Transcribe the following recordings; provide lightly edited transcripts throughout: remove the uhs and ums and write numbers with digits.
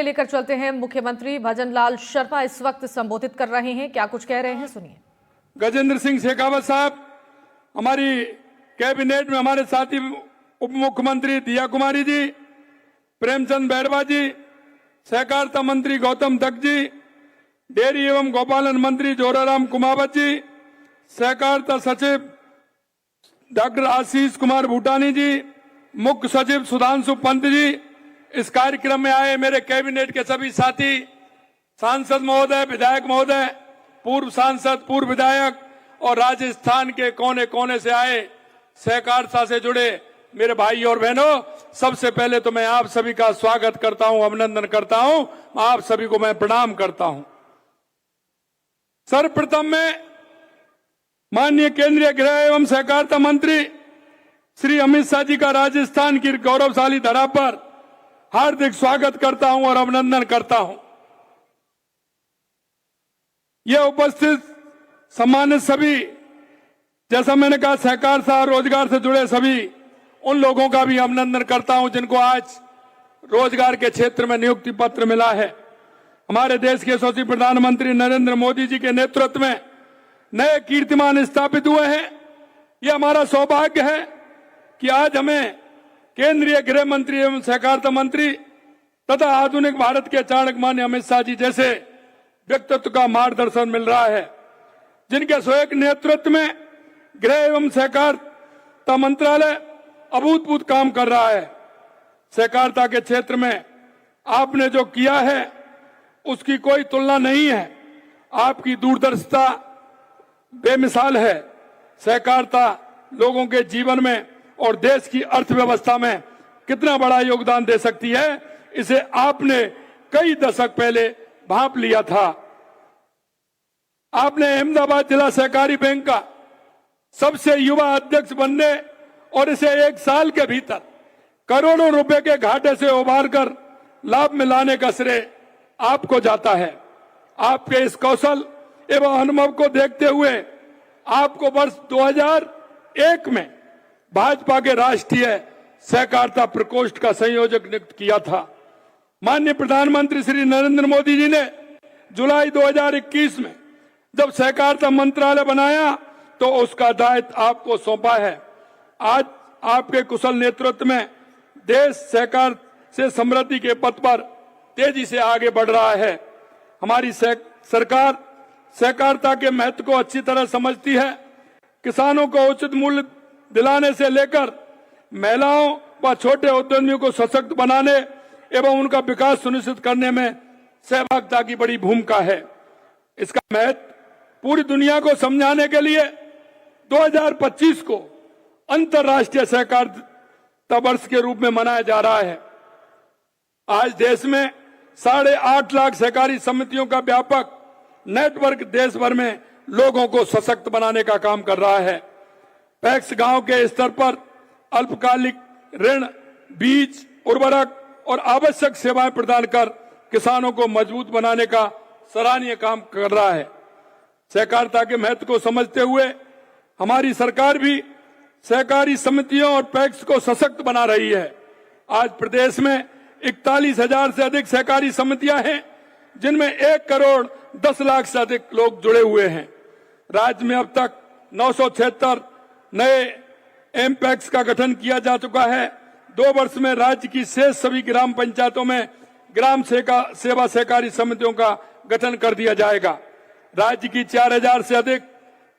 लेकर चलते हैं। मुख्यमंत्री भजनलाल शर्मा इस वक्त संबोधित कर रहे हैं, क्या कुछ कह रहे हैं सुनिए। गजेंद्र सिंह शेखावत साहब, हमारी कैबिनेट में हमारे साथी उप मुख्यमंत्री दिया कुमारी जी, प्रेमचंद बैरवा जी, सहकारिता मंत्री गौतम दत्त जी, डेयरी एवं गौपालन मंत्री जोराराम कुमावत जी, सहकारिता सचिव डॉक्टर आशीष कुमार भूटानी जी, मुख्य सचिव सुधांशु पंत जी, इस कार्यक्रम में आए मेरे कैबिनेट के सभी साथी, सांसद महोदय, विधायक महोदय, पूर्व सांसद, पूर्व विधायक और राजस्थान के कोने कोने से आए सहकारिता से जुड़े मेरे भाई और बहनों, सबसे पहले तो मैं आप सभी का स्वागत करता हूं, अभिनंदन करता हूं, आप सभी को मैं प्रणाम करता हूं। सर्वप्रथम मैं माननीय केंद्रीय गृह एवं सहकारिता मंत्री श्री अमित शाह जी का राजस्थान की गौरवशाली धरा पर हार्दिक स्वागत करता हूं और अभिनंदन करता हूं। यह उपस्थित सम्मानित सभी, जैसा मैंने कहा, सहकारिता और रोजगार से जुड़े सभी उन लोगों का भी अभिनंदन करता हूं जिनको आज रोजगार के क्षेत्र में नियुक्ति पत्र मिला है। हमारे देश के यशस्वी प्रधानमंत्री नरेंद्र मोदी जी के नेतृत्व में नए कीर्तिमान स्थापित हुए हैं। यह हमारा सौभाग्य है कि आज हमें केंद्रीय गृह मंत्री एवं सहकारिता मंत्री तथा आधुनिक भारत के चाणक्य मान्य अमित शाह जी जैसे व्यक्तित्व का मार्गदर्शन मिल रहा है, जिनके स्वयं नेतृत्व में गृह एवं सहकारिता मंत्रालय अभूतपूर्व काम कर रहा है। सहकारिता के क्षेत्र में आपने जो किया है उसकी कोई तुलना नहीं है। आपकी दूरदर्शिता बेमिसाल है। सहकारिता लोगों के जीवन में और देश की अर्थव्यवस्था में कितना बड़ा योगदान दे सकती है, इसे आपने कई दशक पहले भांप लिया था। आपने अहमदाबाद जिला सहकारी बैंक का सबसे युवा अध्यक्ष बनने और इसे 1 साल के भीतर करोड़ों रुपए के घाटे से उबार कर लाभ में लाने का श्रेय आपको जाता है। आपके इस कौशल एवं अनुभव को देखते हुए आपको वर्ष 2001 में भाजपा के राष्ट्रीय सहकारिता प्रकोष्ठ का संयोजक नियुक्त किया था। माननीय प्रधानमंत्री श्री नरेंद्र मोदी जी ने जुलाई 2021 में जब सहकारिता मंत्रालय बनाया तो उसका दायित्व आपको सौंपा है। आज आपके कुशल नेतृत्व में देश सहकार से समृद्धि के पथ पर तेजी से आगे बढ़ रहा है। हमारी सरकार सहकारिता के महत्व को अच्छी तरह समझती है। किसानों को उचित मूल्य दिलाने से लेकर महिलाओं व छोटे उद्यमियों को सशक्त बनाने एवं उनका विकास सुनिश्चित करने में सहभागिता की बड़ी भूमिका है। इसका महत्व पूरी दुनिया को समझाने के लिए 2025 को अंतर्राष्ट्रीय सहकारिता वर्ष के रूप में मनाया जा रहा है। आज देश में 8.5 लाख सहकारी समितियों का व्यापक नेटवर्क देश भर में लोगों को सशक्त बनाने का काम कर रहा है। पैक्स गांव के स्तर पर अल्पकालिक ऋण, बीज, उर्वरक और आवश्यक सेवाएं प्रदान कर किसानों को मजबूत बनाने का सराहनीय काम कर रहा है। सहकारिता के महत्व को समझते हुए हमारी सरकार भी सहकारी समितियों और पैक्स को सशक्त बना रही है। आज प्रदेश में 41,000 से अधिक सहकारी समितियां हैं, जिनमें 1 करोड़ 10 लाख से अधिक लोग जुड़े हुए हैं। राज्य में अब तक 976 नए एमपैक्स का गठन किया जा चुका है। 2 वर्ष में राज्य की शेष सभी ग्राम पंचायतों में ग्राम सेवा सहकारी समितियों का गठन कर दिया जाएगा। राज्य की 4000 से अधिक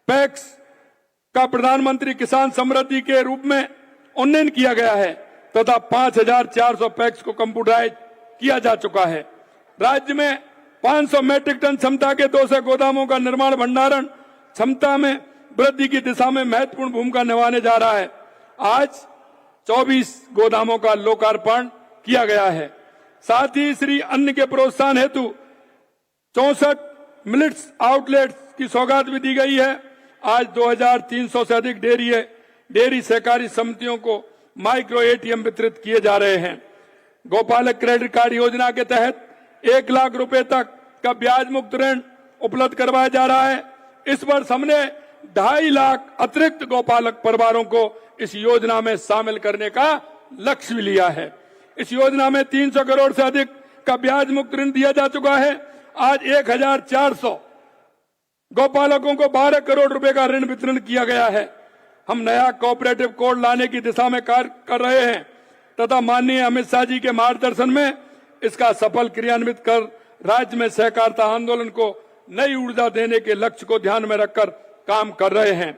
पैक्स का प्रधानमंत्री किसान समृद्धि के रूप में उन्नयन किया गया है तथा 5400 पैक्स को कंप्यूटराइज किया जा चुका है। राज्य में 500 मैट्रिक टन क्षमता के 200 गोदामों का निर्माण भंडारण क्षमता में वृद्धि की दिशा में महत्वपूर्ण भूमिका निभाने जा रहा है। आज 24 गोदामों का लोकार्पण किया गया है। साथ ही श्री अन्न के प्रोत्साहन हेतु 64 मिलेट्स आउटलेट्स की सौगात भी दी गई है। आज 2300 से अधिक डेयरी सहकारी समितियों को माइक्रो एटीएम वितरित किए जा रहे हैं। गोपालक क्रेडिट कार्ड योजना के तहत 1 लाख रुपए तक का ब्याज मुक्त ऋण उपलब्ध करवाया जा रहा है। इस वर्ष हमने 2.5 लाख अतिरिक्त गोपालक परिवारों को इस योजना में शामिल करने का लक्ष्य भी लिया है। इस योजना में 300 करोड़ से अधिक का ब्याज मुक्त ऋण दिया जा चुका है। आज 1400 गौपालकों को 12 करोड़ रुपए का ऋण वितरण किया गया है। हम नया कोऑपरेटिव कोड लाने की दिशा में कार्य कर रहे हैं तथा माननीय अमित शाह जी के मार्गदर्शन में इसका सफल क्रियान्वित कर राज्य में सहकारिता आंदोलन को नई ऊर्जा देने के लक्ष्य को ध्यान में रखकर काम कर रहे हैं।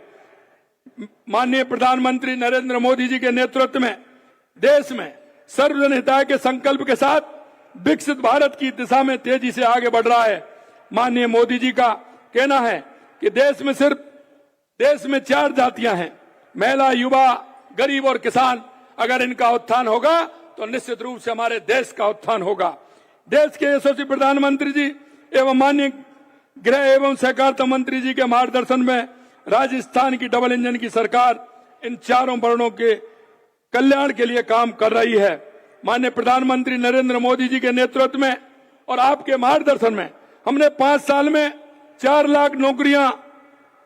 माननीय प्रधानमंत्री नरेंद्र मोदी जी के नेतृत्व में देश में सर्वजन हिताय के संकल्प के साथ विकसित भारत की दिशा में तेजी से आगे बढ़ रहा है। माननीय मोदी जी का कहना है कि देश में 4 जातियां हैं, महिला, युवा, गरीब और किसान। अगर इनका उत्थान होगा तो निश्चित रूप से हमारे देश का उत्थान होगा। देश के यशस्वी प्रधानमंत्री जी एवं माननीय गृह एवं सहकारिता मंत्री जी के मार्गदर्शन में राजस्थान की डबल इंजन की सरकार इन चारों वर्णों के कल्याण के लिए काम कर रही है। माननीय प्रधानमंत्री नरेंद्र मोदी जी के नेतृत्व में और आपके मार्गदर्शन में हमने 5 साल में 4 लाख नौकरियां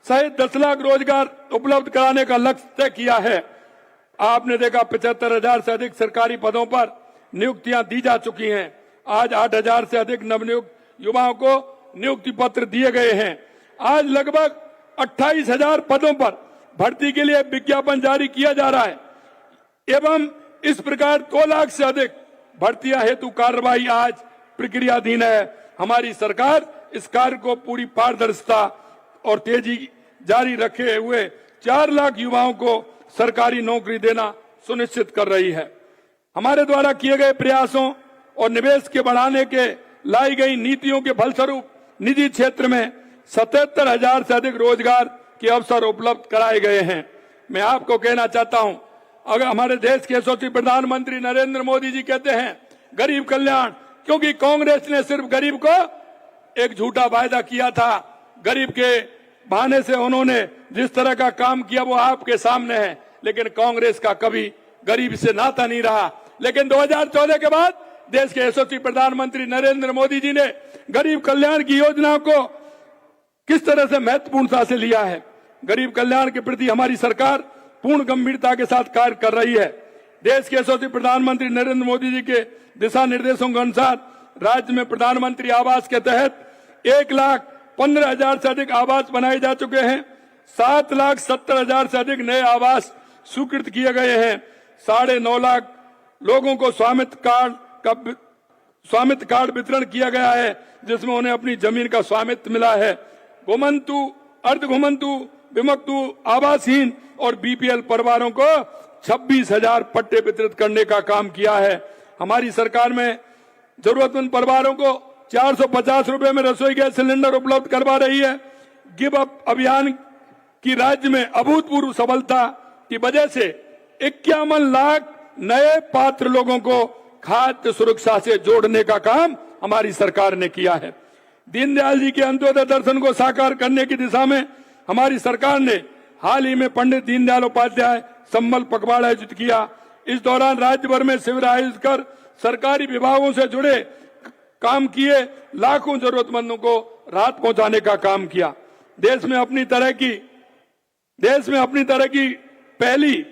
सहित 10 लाख रोजगार उपलब्ध कराने का लक्ष्य तय किया है। आपने देखा 75,000 से अधिक सरकारी पदों पर नियुक्तियां दी जा चुकी हैं। आज 8,000 से अधिक नवनियुक्त युवाओं को नियुक्ति पत्र दिए गए हैं। आज लगभग 28,000 पदों पर भर्ती के लिए विज्ञापन जारी किया जा रहा है एवं इस प्रकार 2 लाख से अधिक भर्तियां हेतु कार्रवाई आज प्रक्रियाधीन है। हमारी सरकार इस कार्य को पूरी पारदर्शिता और तेजी जारी रखे हुए 4 लाख युवाओं को सरकारी नौकरी देना सुनिश्चित कर रही है। हमारे द्वारा किए गए प्रयासों और निवेश के बढ़ाने के लाई गई नीतियों के फलस्वरूप निजी क्षेत्र में 77,000 से अधिक रोजगार के अवसर उपलब्ध कराए गए हैं। मैं आपको कहना चाहता हूं, अगर हमारे देश के यशस्वी प्रधानमंत्री नरेंद्र मोदी जी कहते हैं गरीब कल्याण, क्योंकि कांग्रेस ने सिर्फ गरीब को एक झूठा वायदा किया था। गरीब के बहाने से उन्होंने जिस तरह का काम किया वो आपके सामने है, लेकिन कांग्रेस का कभी गरीब से नाता नहीं रहा। लेकिन 2014 के बाद देश के यशस्वी प्रधानमंत्री नरेंद्र मोदी जी ने गरीब कल्याण की योजना को किस तरह से महत्वपूर्णता से लिया है। गरीब कल्याण के प्रति हमारी सरकार पूर्ण गंभीरता के साथ कार्य कर रही है। देश के यशस्वी प्रधानमंत्री नरेंद्र मोदी जी के दिशा निर्देशों के अनुसार राज्य में प्रधानमंत्री आवास के तहत 1,15,000 से अधिक आवास बनाए जा चुके हैं। 7,70,000 से अधिक नए आवास स्वीकृत किए गए हैं। 9.5 लाख लोगों को स्वामित्व कार्ड वितरण किया गया है, जिसमें उन्हें अपनी जमीन का स्वामित्व मिला है। घुमंतु, अर्ध घुमंतु, विमुक्त, आवासहीन और बीपीएल परिवारों को 26,000 पट्टे वितरित करने का काम किया है। हमारी सरकार में जरूरतमंद परिवारों को 450 रुपए में रसोई गैस सिलेंडर उपलब्ध करवा रही है। गिव अप अभियान की राज्य में अभूतपूर्व सफलता की वजह से 51 लाख नए पात्र लोगों को खाद्य सुरक्षा से जोड़ने का काम हमारी सरकार ने किया है। दीनदयाल जी के अंत्योदय दर्शन को साकार करने की दिशा में हमारी सरकार ने हाल ही में पंडित दीनदयाल उपाध्याय संबल पखवाड़ा आयोजित किया। इस दौरान राज्य भर में शिविर आयोजित कर सरकारी विभागों से जुड़े काम किए, लाखों जरूरतमंदों को राहत पहुंचाने का काम किया। देश में अपनी तरह की पहली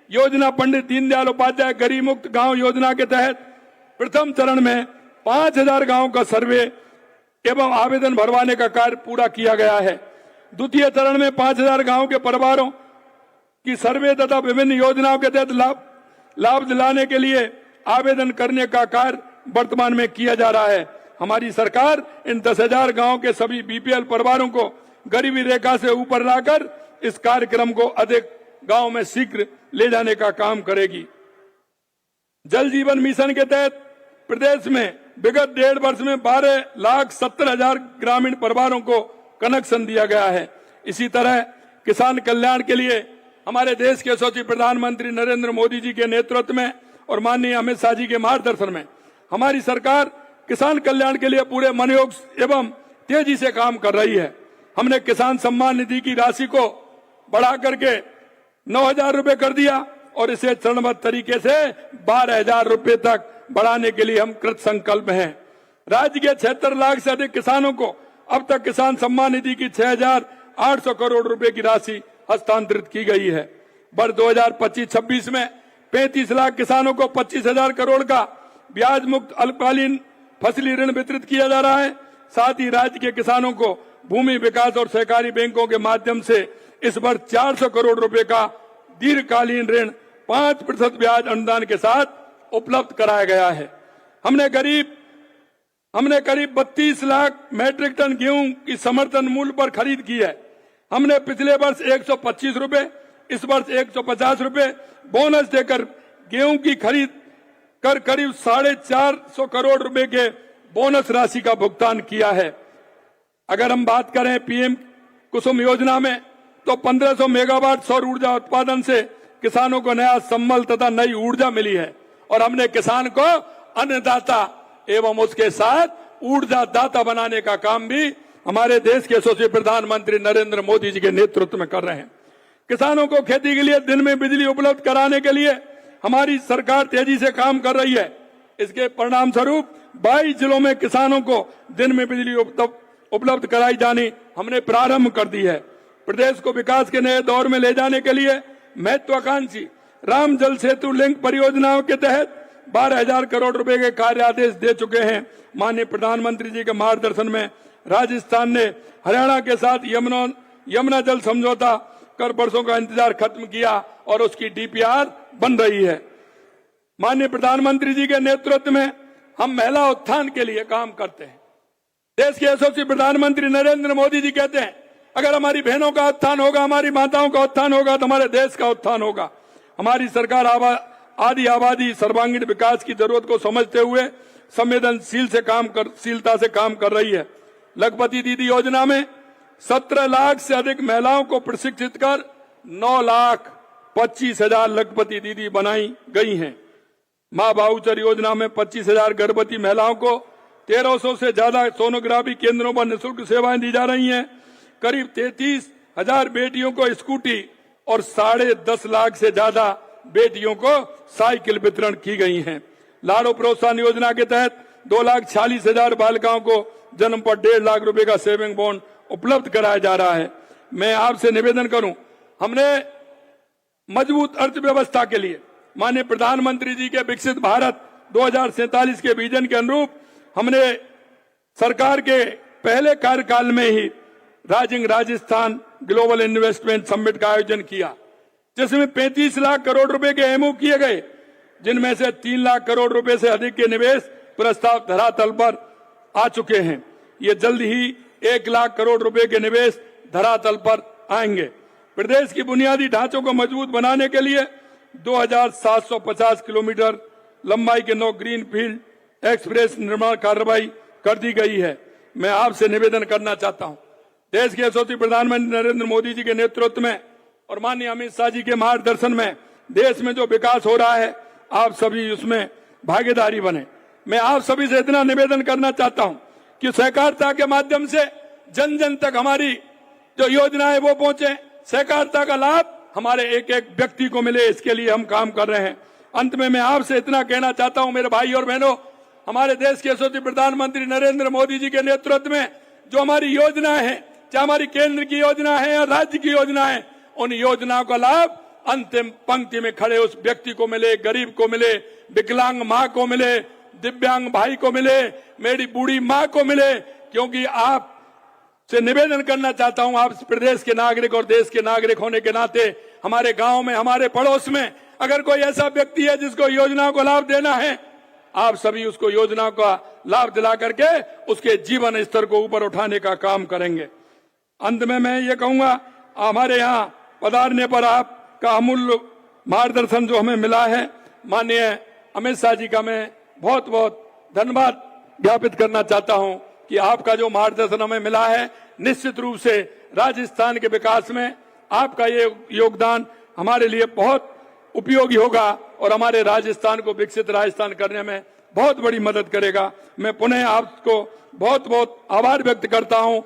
योजना पंडित दीनदयाल उपाध्याय गरीब मुक्त गांव योजना के तहत प्रथम चरण में 5,000 गांवों का सर्वे एवं आवेदन भरवाने का कार्य पूरा किया गया है। द्वितीय चरण में 5,000 गांवों के परिवारों की सर्वे तथा विभिन्न योजनाओं के तहत लाभ दिलाने के लिए आवेदन करने का कार्य वर्तमान में किया जा रहा है। हमारी सरकार इन 10,000 गांवों के सभी बीपीएल परिवारों को गरीबी रेखा से ऊपर लाकर इस कार्यक्रम को अधिक गांव में शीघ्र ले जाने का काम करेगी। जल जीवन मिशन के तहत प्रदेश में विगत 1.5 वर्ष में 12,70,000 ग्रामीण परिवारों को कनेक्शन दिया गया है। इसी तरह किसान कल्याण के लिए हमारे देश के यशस्वी प्रधानमंत्री नरेंद्र मोदी जी के नेतृत्व में और माननीय अमित शाह जी के मार्गदर्शन में हमारी सरकार किसान कल्याण के लिए पूरे मनोयोग एवं तेजी से काम कर रही है। हमने किसान सम्मान निधि की राशि को बढ़ा करके 9,000 रुपए कर दिया और इसे चरणबद्ध तरीके से 12,000 रुपए तक बढ़ाने के लिए हम कृत संकल्प हैं। राज्य के 76 लाख से अधिक किसानों को अब तक किसान सम्मान निधि की 6,800 करोड़ रुपए की राशि हस्तांतरित की गई है। वर्ष 2025-26 में 35 लाख किसानों को 25,000 करोड़ का ब्याज मुक्त अल्पकालीन फसली ऋण वितरित किया जा रहा है। साथ ही राज्य के किसानों को भूमि विकास और सहकारी बैंकों के माध्यम से इस वर्ष 400 करोड़ रुपए का दीर्घकालीन ऋण 5% ब्याज अनुदान के साथ उपलब्ध कराया गया है। हमने करीब 32 लाख मैट्रिक टन गेहूं की समर्थन मूल्य पर खरीद की है। हमने पिछले वर्ष 125 रुपए, इस वर्ष 150 रुपए बोनस देकर गेहूं की खरीद कर करीब 450 करोड़ रुपए के बोनस राशि का भुगतान किया है। अगर हम बात करें पीएम कुसुम योजना में, तो 1500 मेगावाट सौर ऊर्जा उत्पादन से किसानों को नया संबल तथा नई ऊर्जा मिली है और हमने किसान को अन्नदाता एवं उसके साथ ऊर्जा दाता बनाने का काम भी हमारे देश के यशस्वी प्रधानमंत्री नरेंद्र मोदी जी के नेतृत्व में कर रहे हैं। किसानों को खेती के लिए दिन में बिजली उपलब्ध कराने के लिए हमारी सरकार तेजी से काम कर रही है। इसके परिणाम स्वरूप 22 जिलों में किसानों को दिन में बिजली उपलब्ध कराई जानी हमने प्रारंभ कर दी है। प्रदेश को विकास के नए दौर में ले जाने के लिए महत्वाकांक्षी राम जल सेतु लिंक परियोजनाओं के तहत 12,000 करोड़ रुपए के कार्य आदेश दे चुके हैं। माननीय प्रधानमंत्री जी के मार्गदर्शन में राजस्थान ने हरियाणा के साथ यमुना जल समझौता कर वर्षों का इंतजार खत्म किया और उसकी डीपीआर बन रही है। माननीय प्रधानमंत्री जी के नेतृत्व में हम महिला उत्थान के लिए काम करते हैं। देश के यशस्वी प्रधानमंत्री नरेंद्र मोदी जी कहते हैं, अगर हमारी बहनों का उत्थान होगा, हमारी माताओं का उत्थान होगा, तो हमारे देश का उत्थान होगा। हमारी सरकार आदि आबादी सर्वांगीण विकास की जरूरत को समझते हुए संवेदनशीलता से काम कर रही है। लखपति दीदी योजना में 17 लाख से अधिक महिलाओं को प्रशिक्षित कर 9,25,000 लखपति दीदी बनाई गई हैं। मां बाउचर योजना में 25,000 गर्भवती महिलाओं को 1,300 से ज्यादा सोनोग्राफी केंद्रों पर निःशुल्क सेवाएं दी जा रही हैं। करीब 33,000 बेटियों को स्कूटी और 10.5 लाख से ज्यादा बेटियों को साइकिल वितरण की गई हैं। लाड़ो प्रोत्साहन योजना के तहत 2,46,000 बालिकाओं को जन्म पर 1.5 लाख रुपए का सेविंग बॉन्ड उपलब्ध कराया जा रहा है। मैं आपसे निवेदन करूं, हमने मजबूत अर्थव्यवस्था के लिए माननीय प्रधानमंत्री जी के विकसित भारत 2047 के विजन के अनुरूप हमने सरकार के पहले कार्यकाल में ही rising Rajasthan global investment summit का आयोजन किया, जिसमें 35 लाख करोड़ रुपए के एमओ किए गए, जिनमें से 3 लाख करोड़ रुपए से अधिक के निवेश प्रस्ताव धरातल पर आ चुके हैं। ये जल्द ही 1 लाख करोड़ रुपए के निवेश धरातल पर आएंगे। प्रदेश की बुनियादी ढांचों को मजबूत बनाने के लिए 2,750 किलोमीटर लंबाई के 9 ग्रीन फील्ड एक्सप्रेस निर्माण कार्रवाई कर दी गई है। मैं आपसे निवेदन करना चाहता हूं, देश के यशस्वी प्रधानमंत्री नरेंद्र मोदी जी के नेतृत्व में और माननीय अमित शाह जी के मार्गदर्शन में देश में जो विकास हो रहा है, आप सभी उसमें भागीदारी बने। मैं आप सभी से इतना निवेदन करना चाहता हूं कि सहकारिता के माध्यम से जन जन तक हमारी जो योजनाएं वो पहुंचे, सहकारिता का लाभ हमारे एक एक व्यक्ति को मिले, इसके लिए हम काम कर रहे हैं। अंत में मैं आपसे इतना कहना चाहता हूं, मेरे भाई और बहनों, हमारे देश के यशस्वी प्रधानमंत्री नरेंद्र मोदी जी के नेतृत्व में जो हमारी योजनाएं हैं, चाहे हमारी केंद्र की योजना है या राज्य की योजना है, उन योजनाओं का लाभ अंतिम पंक्ति में खड़े उस व्यक्ति को मिले, गरीब को मिले, विकलांग माँ को मिले, दिव्यांग भाई को मिले, मेरी बूढ़ी माँ को मिले। क्योंकि आप से निवेदन करना चाहता हूं, आप प्रदेश के नागरिक और देश के नागरिक होने के नाते हमारे गांव में, हमारे पड़ोस में अगर कोई ऐसा व्यक्ति है जिसको योजनाओं को लाभ देना है, आप सभी उसको योजनाओं का लाभ दिला करके उसके जीवन स्तर को ऊपर उठाने का काम करेंगे। अंत में मैं ये कहूंगा, हमारे यहाँ पधारने पर आपका अमूल्य मार्गदर्शन जो हमें मिला है, माननीय अमित शाह जी का मैं बहुत बहुत धन्यवाद ज्ञापित करना चाहता हूं कि आपका जो मार्गदर्शन हमें मिला है, निश्चित रूप से राजस्थान के विकास में आपका ये योगदान हमारे लिए बहुत उपयोगी होगा और हमारे राजस्थान को विकसित राजस्थान करने में बहुत बड़ी मदद करेगा। मैं पुनः आपको बहुत बहुत आभार व्यक्त करता हूं